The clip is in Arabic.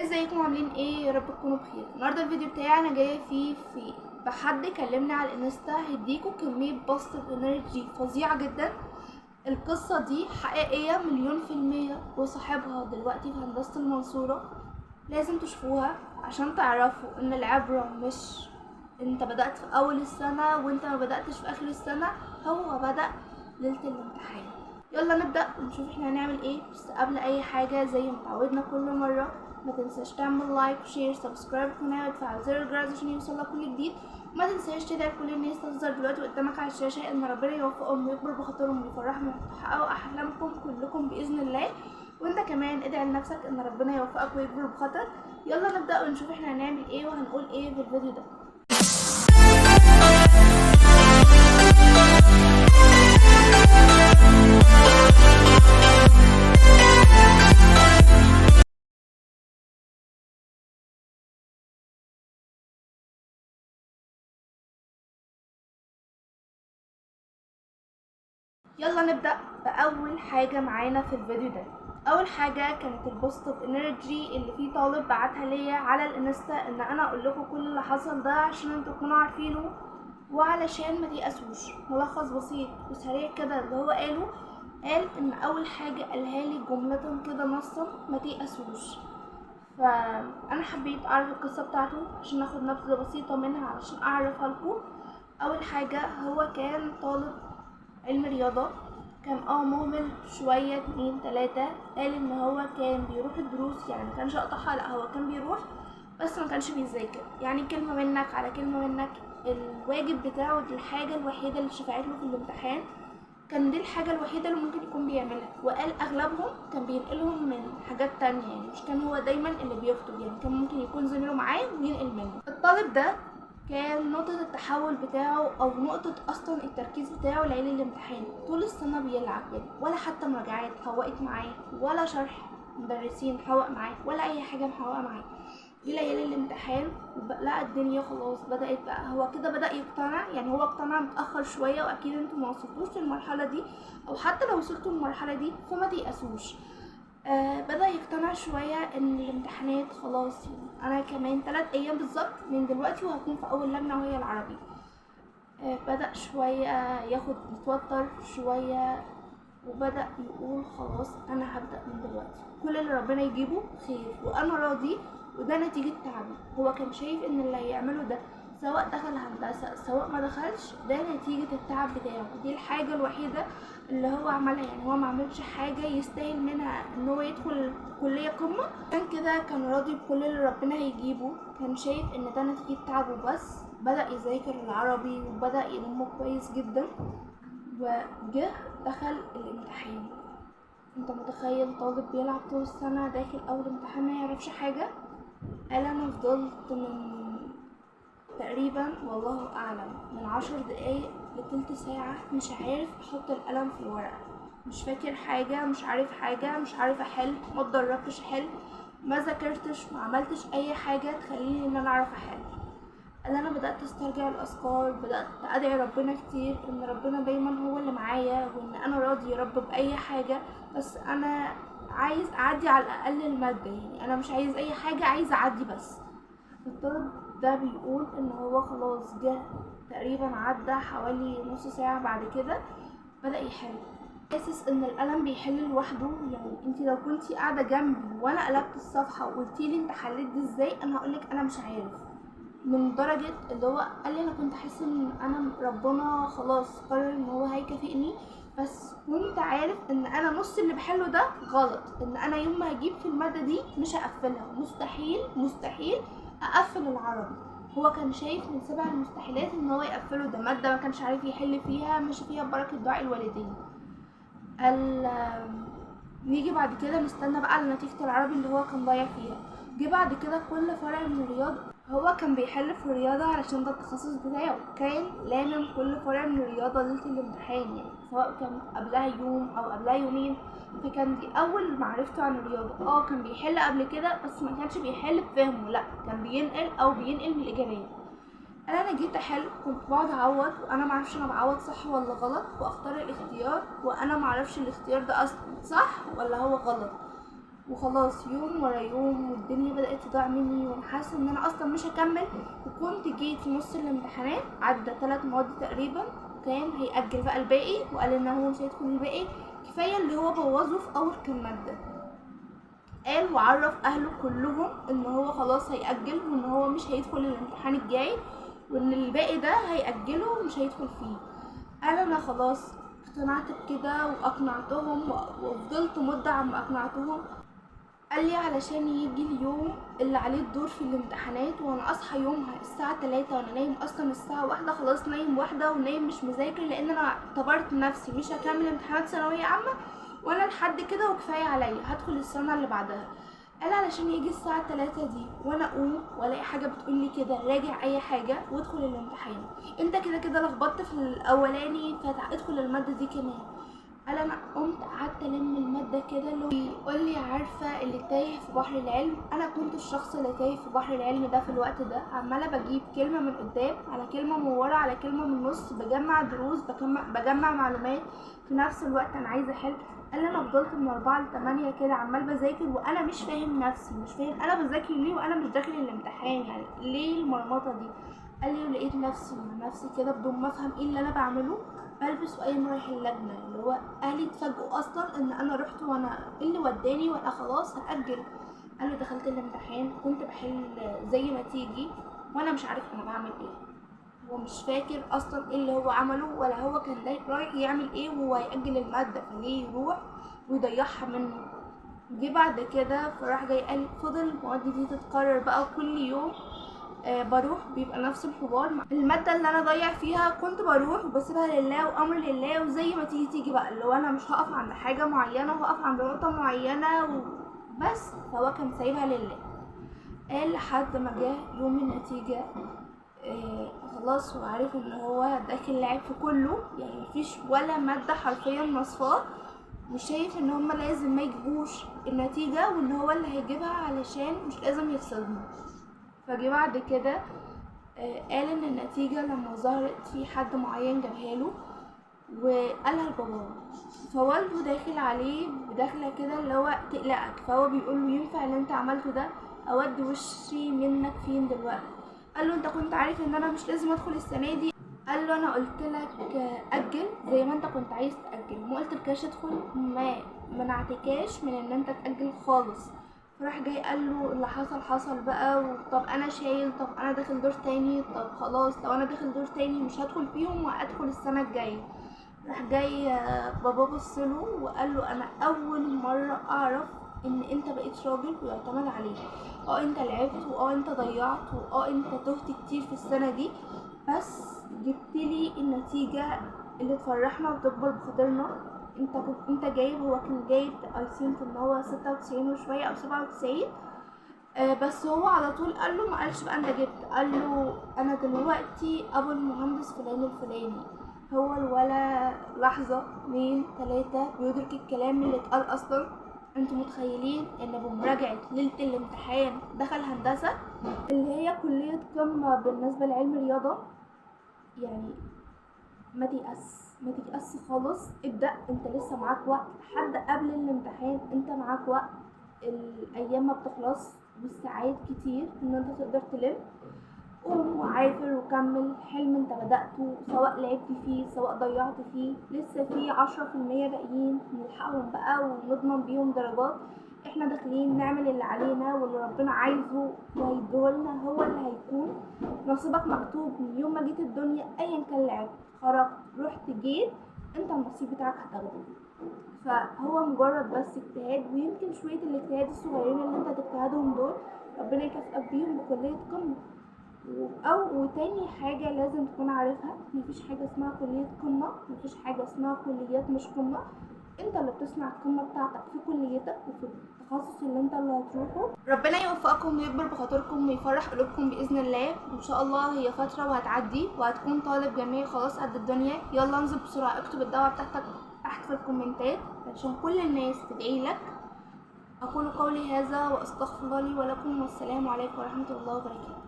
ازيكم عاملين ايه؟ يا رب تكونوا بخير. النهارده الفيديو بتاعي انا جايه فيه بحد كلمني على الانستا هيديكوا كميه بوزيتيف انرجي فظيعه جدا. القصه دي حقيقيه 100%، وصاحبها دلوقتي في هندسه المنصوره. لازم تشوفوها عشان تعرفوا ان العبره مش انت بدأت في اول السنه وانت ما بدأتش في اخر السنه، هو بدأ ليله الامتحان. يلا نبدأ ونشوف احنا هنعمل ايه. بس قبل اي حاجة زي ما اتعودنا كل مرة، ما تنساش تعمل لايك وشير سبسكرايب القناة وتفعل زر الجرس عشان يوصلك كل جديد. وما تنساش تدعي كل الناس تظهر دلوقتي قدامك على الشاشة ان ربنا يوفقهم ويكبر بخاطرهم ويفرحهم وتحققوا احلامكم كلكم باذن الله. وانت كمان ادعي لنفسك ان ربنا يوفقك ويكبر بخاطرك. يلا نبدأ ونشوف احنا هنعمل ايه وهنقول ايه في الفيديو ده. يلا نبدأ بأول حاجة معانا في الفيديو ده. أول حاجة كانت البوزيتيف انرجي اللي فيه طالب بعتها ليا على الانستا ان انا اقول لكم كل اللي حصل ده عشان انتوا تكونوا عارفينه وعلشان ما تيأسوش. ملخص بسيط وسريع كده اللي هو قال ان اول حاجة قالها لي جملة كده نصا: ما تيأسوش. فانا حبيت اعرف القصة بتاعته عشان اخد نبذة بسيطة منها علشان اعرفها لكم. اول حاجة هو كان طالب علم رياضة، كان مهمل شوية 2-3. قال ان هو كان بيروح الدروس، يعني مكانش اقطعها، لا هو كان بيروح بس مكانش بيذاكر، يعني كلمة منك على كلمة منك. الواجب بتاعه دي الحاجة الوحيدة اللي شفعت له في الامتحان، كان دي الحاجة الوحيدة اللي ممكن يكون بيعملها. وقال اغلبهم كان بينقلهم من حاجات تانية، يعني مش كان هو دايما اللي بيكتب، يعني كان ممكن يكون زميله معاه وينقل منه. الطالب ده كان نقطة التحول بتاعه أو نقطة أصلا التركيز بتاعه ليالي الامتحان. طول السنة بيلعب يعني، ولا حتى مراجعات حوقت معاه، ولا شرح مدرسين حوق معاه، ولا أي حاجة محوقة معاه. جه ليالي الامتحان لقى الدنيا خلاص بدأت بقى، هو كده بدأ يقتنع. يعني هو اقتنع متأخر شوية، وأكيد انتوا ما وصلتوش للمرحلة دي، أو حتى لو وصلتوا للمرحلة دي فما تيأسوش. بدأ يقتنع شوية ان الامتحانات خلاص، يعني انا كمان 3 ايام بالظبط من دلوقتي وهكون في اول لجنة وهي العربي. بدأ شوية يتوتر شوية، وبدأ يقول خلاص انا هبدأ من دلوقتي، كل اللي ربنا يجيبه خير وانا راضي، وده نتيجة تعبي. هو كان شايف ان اللي هيعمله ده سواء دخل هندسة سواء ما دخلش، ده نتيجة التعب بتاعه. دي الحاجة الوحيدة اللي هو عملها، يعني هو ما عملش حاجة يستاهل منها ان هو يدخل كلية قمة. عشان كده كان راضي بكل اللي ربنا هيجيبه، كان شايف ان ده نتيجة تعبه بس. بدأ يذاكر العربي وبدأ يلمه كويس جدا، وجه دخل الامتحان. انت متخيل طالب بيلعب طول السنة داخل اول امتحان ما يعرفش حاجة؟ قال انا فضلت من تقريبا والله اعلم من 10 دقايق لتلت ساعة مش عارف احط القلم في الورقة، مش فاكر حاجة، مش عارف حاجة، مش عارف احل، ما اتدربتش احل، ما ذاكرتش، ما عملتش اي حاجة تخليني ان انا اعرف احل. قال انا بدأت استرجع الاذكار، بدأت ادعي ربنا كتير ان ربنا دايما هو اللي معايا، وان انا راضي يا رب باي حاجة، بس انا عايز اعدي على الاقل المادة، يعني انا مش عايز اي حاجة، عايز اعدي بس. الطالب ده بيقول ان هو خلاص جه تقريبا عدى حوالي نص ساعة بعد كده بدأ يحل. حاسس ان القلم بيحل لوحده. يعني انتي لو كنتي قاعدة جنبي وانا قلبت الصفحة وقلتيلي انت حليت دي ازاي، انا هقولك انا مش عارف. من درجة اللي هو قال لي انا كنت حاسة ان انا ربنا خلاص قرر ان هو هيكافئني، بس كنت عارف ان انا نص اللي بحله ده غلط، ان انا يوم ما هجيب في المادة دي مش هقفلها، مستحيل مستحيل اقفل العربي. هو كان شايف من 7 المستحيلات ان هو يقفله، ده مادة ما كانش عارف يحل فيها، مش فيها ببركة دعاء الوالدين. قال نيجي بعد كده نستنى بقى على نتيجة العربي اللي هو كان ضايع فيها. جه بعد كده كل فرع من الرياضة، هو كان بيحل في الرياضة علشان ده التخصص بتاعه، كان لامم كل فرع من الرياضة ليلة الامتحان، يعني سواء كان قبلها يوم او قبلها يومين. فكان دي اول معرفته عن الرياضة. كان بيحل قبل كده بس ما كانش بيحل بفهمه، لا كان بينقل من الاجابات. انا جيت احل كنت بقعد اعوض، وانا معرفش انا بعوض صح ولا غلط، واختار الاختيار وانا معرفش الاختيار ده اصلا صح ولا هو غلط. وخلاص يوم ورا يوم والدنيا بدأت تضيع مني وانا حاسة ان انا اصلا مش هكمل. وكنت جيت في نص الامتحانات عدى 3 مواد تقريبا، كان هيأجل بقى الباقي وقال ان هو مش هيدخل الباقي، كفاية اللي هو بوظه في اول كام مادة. قال وعرف اهله كلهم ان هو خلاص هيأجل وان هو مش هيدخل الامتحان الجاي وان الباقي ده هيأجله ومش هيدخل فيه. قال انا خلاص اقتنعت بكده واقنعتهم وفضلت مدة عم اقنعتهم. قال لي علشان يجي اليوم اللي عليه الدور في الامتحانات وانا اصحى يومها الساعة 3 وانا نايم اصلا الساعة 1، خلاص نايم 1 ونايم مش مذاكر لان انا اعتبرت نفسي مش هكمل امتحانات ثانوية عامة وانا لحد كده وكفاية عليا هدخل السنة اللي بعدها. قال علشان يجي الساعة 3 دي وانا اقوم والاقي حاجة بتقولي كده راجع اي حاجة وادخل الامتحان، انت كده كده لخبطت في الاولاني فادخل المادة دي كمان. قال انا قمت قعدت الم الماده كده اللي بيقول لي عارفه اللي تايه في بحر العلم، انا كنت الشخص اللي تايه في بحر العلم ده في الوقت ده، عماله بجيب كلمه من قدام على كلمه من ورا على كلمه من النص، بجمع دروس بجمع معلومات في نفس الوقت انا عايزه احل. قال لي انا فضلت من 4 ل 8 كده عمال بذاكر وانا مش فاهم نفسي، مش فاهم انا بذاكر ليه وانا مش داخل الامتحان، يعني ليه المرمطه دي. قال لي ولقيت نفسي مع نفسي كده بدون ما افهم ايه اللي انا بعمله بلبس وقايم رايح اللجنه، اللي هو اهلي اتفاجئوا اصلا ان انا رحت وانا اللي وداني وانا خلاص هاجل. قال له دخلت الامتحان كنت بحل زي ما تيجي وانا مش عارف انا بعمل ايه، هو مش فاكر اصلا ايه اللي هو عمله ولا هو كان رايح يعمل ايه وهو هيأجل الماده فليه يروح ويضيعها منه. جه بعد كده فراح جاي قال فضل المواد دي تتكرر بقى كل يوم. بروح بيبقى نفس الحوار، المادة اللي انا ضيع فيها كنت بروح وبسيبها لله وامر لله وزي ما تيجي تيجي بقى، اللي هو انا مش هقف عند حاجة معينة وهقف عند نقطة معينة وبس، فهو كان سايبها لله. قال لحد ما جه يوم النتيجة خلاص هو عارف ان هو داخل لعب في كله، يعني مفيش ولا مادة حرفيا نصفاه، وشايف ان هما لازم ما يجيبوش النتيجة وان هو اللي هيجيبها علشان مش لازم يتصدموا. فجي بعد كده قال ان النتيجة لما ظهرت في حد معين جابها له وقالها لباباه، فوالده داخل عليه بداخلة كده اللي هو تقلقك، فهو بيقول له ينفع اللي انت عملته ده، اودي وشي منك فين دلوقتي. قال له انت كنت عارف ان انا مش لازم ادخل السنة دي. قال له انا قلت لك اجل زي ما انت كنت عايز تاجل، ما قلتلكاش ادخل، ما منعتكاش من ان انت تاجل خالص. راح جاي قال له اللي حصل حصل بقى، طب انا شايل، طب انا داخل دور تاني، طب خلاص لو انا داخل دور تاني مش هدخل فيهم وادخل السنه الجايه. راح جاي بابا بصله وقال له انا اول مره اعرف ان انت بقيت راجل ويعتمد عليك، انت لعبت انت ضيعت انت تهت كتير في السنه دي، بس جبتلي النتيجه اللي تفرحنا وتكبر بخاطرنا. انت جايب، هو كان جايب اي ثينك ان هو 96 وشويه او 97، بس هو على طول قال له، ما قالش بقى انت جبت، قال له انا دلوقتي ابو المهندس فلان الفلاني. هو الولا لحظه 2 3 بيدرك الكلام اللي اتقال اصلا. انتوا متخيلين ان بمراجعه ليله الامتحان دخل هندسه اللي هي كليه قمه بالنسبه لعلم الرياضه؟ يعني ما تيأس خالص، ابدأ، انت لسه معاك وقت لحد قبل الامتحان، انت معاك وقت، الايام ما بتخلص والساعات كتير ان انت تقدر تلم. قوم وعافر وكمل حلم انت بدأته، سواء لعبت فيه سواء ضيعت فيه، لسه فيه 10% باقيين نلحقهم بقى ونضمن بيهم درجات. احنا داخلين نعمل اللي علينا واللي ربنا عايزه وهيديهولنا هو اللي هيكون، نصيبك مكتوب من يوم ما جيت الدنيا، ايا كان لعبت خرجت رحت جيت، انت النصيب بتاعك هتاخده. فهو مجرد بس اجتهاد، ويمكن شوية الاجتهاد الصغيرين اللي انت تجتهدهم دول ربنا يكافئك بيهم بكلية قمة. وتاني حاجة لازم تكون عارفها، مفيش حاجة اسمها كلية قمة، مفيش حاجة اسمها كليات مش قمة، انت اللي بتصنع القمة بتاعتك في كليتك وفي التخصص اللي انت اللي هتروحه. ربنا يوفقكم ويكبر بخاطركم ويفرح قلوبكم بإذن الله، وإن شاء الله هي فترة وهتعدي وهتكون طالب جميل خلاص قد الدنيا. يلا انزل بسرعة اكتب الدعوة بتاعتك تحت في الكومنتات عشان كل الناس تدعي لك. أقول قولي هذا وأستغفر الله لي ولكم، والسلام عليكم ورحمة الله وبركاته.